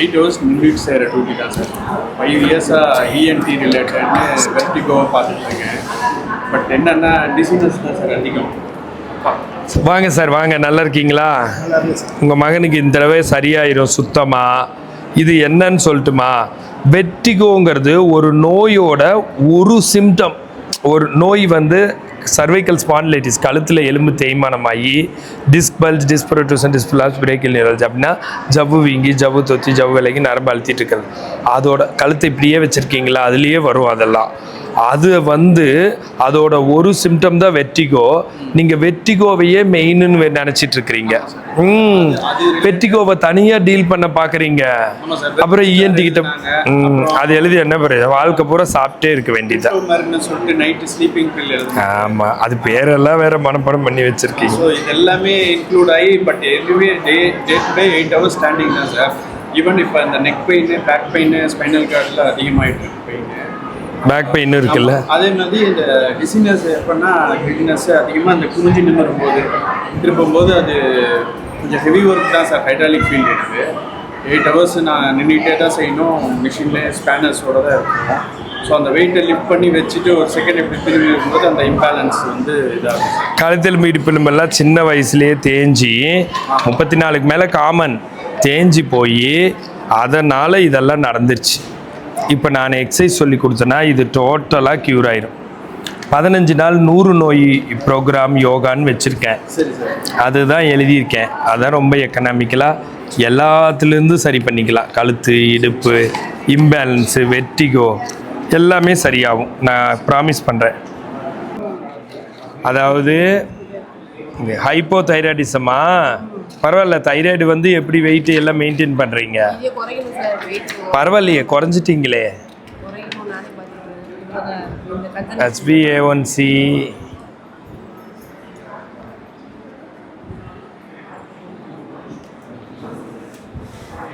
8 hours நின்றுட்டு செய்கிற duty தான் சார். 5 இயர்ஸாக இஎன்டி ரிலேட்டட்னு வெர்டிகோவை பார்த்துட்ருக்கேன். பட் என்னென்னா டிசீசஸ் தான் சார் அதிகம். வாங்க சார், வாங்க. நல்லா இருக்கீங்களா? உங்கள் மகனுக்கு இந்த தடவை சரியாயிரும் சுத்தமாக. இது என்னன்னு சொல்லட்டுமா? வெர்டிகோங்கிறது ஒரு நோயோட ஒரு சிம்டம். ஒரு நோய் வந்து சர்வைக்கல் ஸ்பாண்டிலைட்டிஸ், கழுத்தில் எலும்பு தேய்மானமாகி டிஸ்க் பல்ஜ், டிஸ்பரோட்டூசன், டிஸ்பிளாஸ், பிரேக்கில் நிரல்ஜ் அப்படின்னா ஜவ்வு வீங்கி, ஜவ்வு தொத்தி, ஜவ்வு விலகி நரம்பு அழுத்திட்டு இருக்கிறது. அதோட கழுத்தை இப்படியே வச்சுருக்கீங்களா, அதுலேயே வரும் அதெல்லாம். அது வந்து அதோட ஒரு சிம்டம் தான் வெர்டிகோ. நீங்கள் வெர்டிகோவையே மெயின்னு நினச்சிட்டு இருக்கிறீங்க. வெர்டிகோவை தனியாக டீல் பண்ண பார்க்குறீங்க. அப்புறம் இஎன்டி கிட்ட அது எழுதி என்ன பண்ணுறது? வாழ்க்கை பூரா சாப்பிட்டே இருக்க வேண்டியது. ஆமாம், அது பேரெல்லாம் வேற மனப்பாடம் பண்ணி வச்சிருக்கீங்க. எல்லாமே இன்க்ளூட் ஆகி பட் எதுவுமே day to day 8 hours standing தான் சார். ஈவன் இப்போ இந்த neck pain, back pain, spinal கார்டில் அதிகமாகிட்டு இருக்கு பெயின். பேக் பெயின் இருக்குல்ல. அதே மாதிரி இந்த டிசீனஸ் எப்படின்னா கிரிட்டினஸ் அதிகமாக இந்த குனிஞ்சு நிமிரும்போது திருப்பும்போது அது கொஞ்சம் ஹெவி ஒர்க் தான் சார். ஹைட்ராலிக் ஃபீல்டு இருக்குது. 8 hours நான் நின்றுட்டே தான் செய்யணும். மிஷின்லேயே ஸ்பேனர்ஸோட தான் இருக்கும். ஸோ அந்த வெயிட்டை லிஃப்ட் பண்ணி வச்சுட்டு ஒரு செகண்ட் எப்படி திரும்பி இருக்கும்போது அந்த இம்பேலன்ஸ் வந்து இதாகும். கழுத்தில் இடுப்பு எலும்பெல்லாம் சின்ன வயசுலேயே தேஞ்சி 34க்கு மேலே காமன் தேஞ்சி போய் அதனால் இதெல்லாம் நடந்துருச்சு. இப்போ நான் எக்ஸசைஸ் சொல்லி கொடுத்தேன்னா இது டோட்டலாக க்யூர் ஆயிடும். 15 நாள் 100 நோய் ப்ரோக்ராம் யோகான்னு வச்சுருக்கேன். அதுதான் எழுதியிருக்கேன். அதான் ரொம்ப எக்கனாமிக்கலாக எல்லாத்துலேருந்தும் சரி பண்ணிக்கலாம். கழுத்து, இடுப்பு, இம்பேலன்ஸு, வெர்டிகோ எல்லாமே சரியாகும். நான் ப்ராமிஸ் பண்ணுறேன். அதாவது ஹைப்போ தைராய்டிசமா? பரவாயில்ல. தைராய்டு வந்து எப்படி வெயிட் எல்லாம் மெயின்டைன் பண்ணுறீங்க? பரவாயில்லையே, குறைஞ்சிட்டிங்களே. HbA1c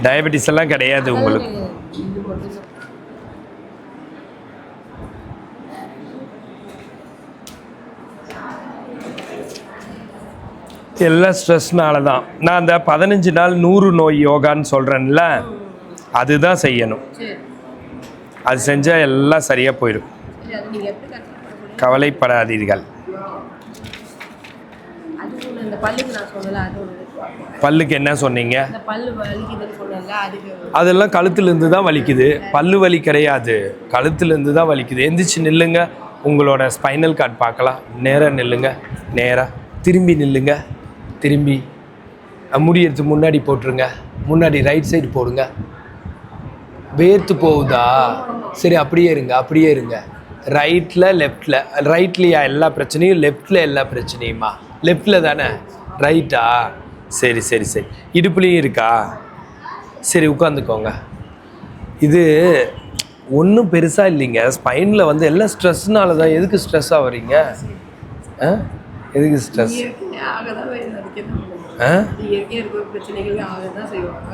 டயபெட்டிஸ் எல்லாம் கிடையாது உங்களுக்கு. எல்லாம் ஸ்ட்ரெஸ்னால தான். நான் அந்த 15 நாள் 100 நோய் யோகான்னு சொல்கிறேன்ல, அதுதான் செய்யணும். அது செஞ்சால் எல்லாம் சரியாக போயிடும். கவலைப்படாதீர்கள். பல்லுக்கு என்ன சொன்னீங்க? அதெல்லாம் கழுத்துலேருந்து தான் வலிக்குது. பல்லு வலி கிடையாது, கழுத்துலேருந்து தான் வலிக்குது. எந்திரிச்சு நில்லுங்க. உங்களோட ஸ்பைனல் கார்டு பார்க்கலாம். நேராக நில்லுங்க. நேராக திரும்பி நில்லுங்க. திரும்பி முடி எடுத்து முன்னாடி போட்டுருங்க. முன்னாடி ரைட் சைடு போடுங்க. வேர்த்து போகுதா? சரி, அப்படியே இருங்க. அப்படியே இருங்க. ரைட்டில் லெஃப்டில். ரைட்லையா எல்லா பிரச்சனையும்? லெஃப்டில் எல்லா பிரச்சனையுமா? லெஃப்டில் தானே? ரைட்டா? சரி சரி சரி. இடுப்புலேயும் இருக்கா? சரி, உட்காந்துக்கோங்க. இது ஒன்றும் பெருசாக இல்லைங்க. ஸ்பைனில் வந்து எல்லாம் ஸ்ட்ரெஸ்னால தான். எதுக்கு ஸ்ட்ரெஸ் ஆகிறீங்க? எதுக்கு ஸ்ட்ரெஸ்?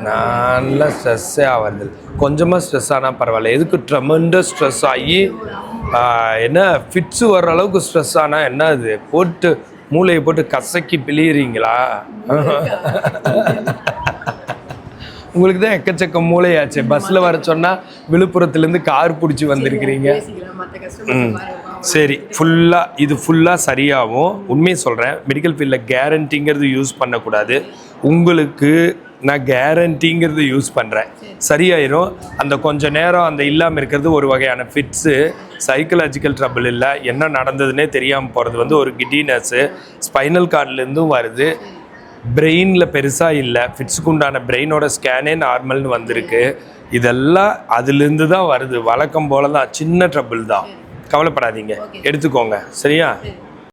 நல்லா ஸ்ட்ரெஸ்ஸே ஆகிறது. கொஞ்சமாக ஸ்ட்ரெஸ் ஆனால் பரவாயில்ல. எதுக்கு ட்ரெமெண்டஸ் ஸ்ட்ரெஸ் ஆகி என்ன ஃபிட்ஸு வர்ற அளவுக்கு ஸ்ட்ரெஸ் ஆனால் என்ன? அது போட்டு மூளையை போட்டு கசக்கி பிழியிறீங்களா? உங்களுக்கு தான் எக்கச்சக்க மூளையாச்சு. பஸ்ஸில் வர சொன்னால் விழுப்புரத்துலேருந்து கார் பிடிச்சி வந்திருக்கிறீங்க. சரி, இது ஃபுல்லாக சரியாகும். உண்மையை சொல்கிறேன். மெடிக்கல் ஃபீல்டில் கேரண்டிங்கிறது யூஸ் பண்ணக்கூடாது. உங்களுக்கு நான் கேரண்டிங்கிறது யூஸ் பண்ணுறேன். சரியாயிரும். அந்த கொஞ்சம் நேரம் அந்த இல்லாமல் இருக்கிறது ஒரு வகையான ஃபிட்ஸு. சைக்கலாஜிக்கல் ட்ரபிள் இல்லை. என்ன நடந்ததுன்னே தெரியாமல் போகிறது வந்து ஒரு கிட்டினஸ்ஸு. ஸ்பைனல் கார்ட்லேருந்தும் வருது. பிரெயினில் பெருசாக இல்லை. ஃபிட்ஸுக்கு உண்டான பிரெயினோட ஸ்கேனே நார்மல்னு வந்திருக்கு. இதெல்லாம் அதுலேருந்து தான் வருது. வழக்கம் போல தான். சின்ன ட்ரபிள் தான். கவலைப்படாதீங்க. எடுத்துக்கோங்க. சரியா?